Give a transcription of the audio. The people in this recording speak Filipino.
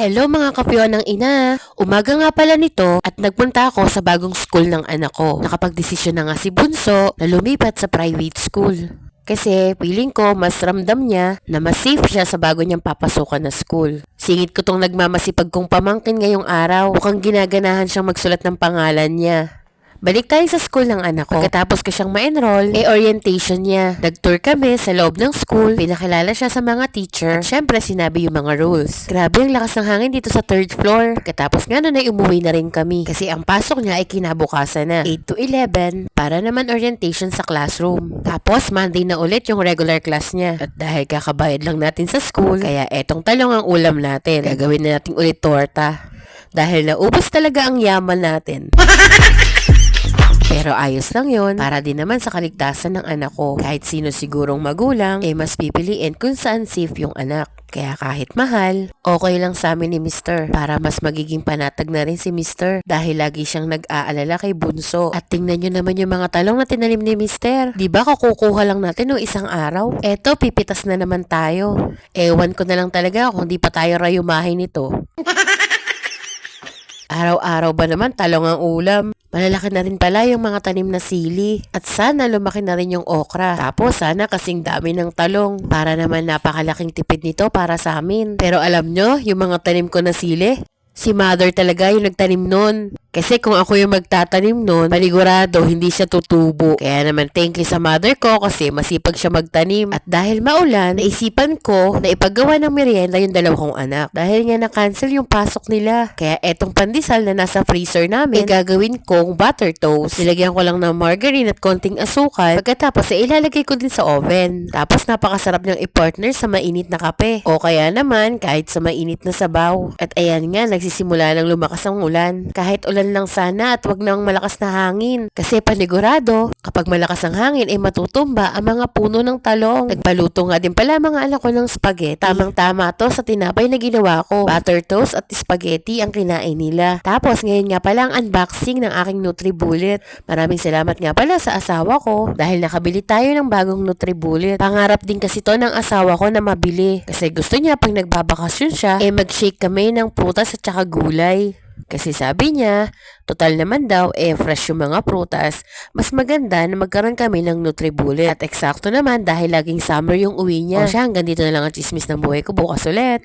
Hello mga kapyon ng ina! Umaga nga pala nito at nagpunta ako sa bagong school ng anak ko. Nakapagdesisyon na nga si Bunso na lumipat sa private school. Kasi feeling ko mas ramdam niya na mas safe siya sa bago niyang papasukan na school. Singit ko tong nagmamasipag kong pamangkin ngayong araw. Mukhang ginaganahan siyang magsulat ng pangalan niya. Balik tayo sa school ng anak ko. Pagkatapos ko siyang ma-enroll, orientation niya. Nag-tour kami sa loob ng school, pinakilala siya sa mga teacher, at syempre sinabi yung mga rules. Grabe ang lakas ng hangin dito sa third floor. Pagkatapos nga nun ay umuwi na rin kami. Kasi ang pasok niya ay kinabukasan na, 8 to 11, para naman orientation sa classroom. Tapos Monday na ulit yung regular class niya. At dahil kakabayad lang natin sa school, kaya etong talong ang ulam natin. Gagawin na natin ulit torta. Dahil naubos talaga ang yaman natin. Pero ayos lang yon, para din naman sa kaligtasan ng anak ko. Kahit sino sigurong magulang, mas pipiliin kung saan safe yung anak. Kaya kahit mahal, okay lang sa amin ni Mr. Para mas magiging panatag na rin si Mr. Dahil lagi siyang nag-aalala kay Bunso. At tingnan nyo naman yung mga talong na tinanim ni Mr. Diba kukuha lang natin no isang araw? Eto, pipitas na naman tayo. Ewan ko na lang talaga kung di pa tayo rayumahin nito. Araw-araw ba naman talong ang ulam? Malalaki na rin pala yung mga tanim na sili. At sana lumaki na rin yung okra. Tapos sana kasing dami ng talong. Para naman napakalaking tipid nito para sa amin. Pero alam nyo, yung mga tanim ko na sili, si mother talaga yung nagtanim nun. Kasi kung ako yung magtatanim nun, panigurado hindi siya tutubo. Kaya naman thank you sa mother ko kasi masipag siya magtanim. At dahil maulan, naisipan ko na ipagawa ng merienda yung dalawang kong anak. Dahil nga na-cancel yung pasok nila. Kaya etong pandesal na nasa freezer namin, gagawin kong butter toast. Nilagyan ko lang ng margarine at konting asukal. Pagkatapos ilalagay ko din sa oven. Tapos napakasarap niyang i-partner sa mainit na kape. O kaya naman kahit sa mainit na sabaw. At ayan nga, nagsisimula ng lumakas ang ulan. Kahit ulan lang sana at wag nang malakas na hangin. Kasi panigurado, kapag malakas ang hangin ay matutumba ang mga puno ng talong. Nagpaluto nga din pala mga anak ko ng spaghetti. Tamang-tama to sa tinapay na ginawa ko. Butter toast at spaghetti ang kinain nila. Tapos ngayon nga pala ang unboxing ng aking NutriBullet. Maraming salamat nga pala sa asawa ko dahil nakabili tayo ng bagong NutriBullet. Pangarap din kasi to ng asawa ko na mabili. Kasi gusto niya pag nagbabakasyon siya, mag-shake kami ng prutas at saka gulay. Kasi sabi niya, total naman daw, fresh yung mga prutas, mas maganda na magkaroon kami ng NutriBullet. At eksakto naman dahil laging summer yung uwi niya. O siya, hanggang dito na lang ang chismis ng buhay ko. Bukas ulit.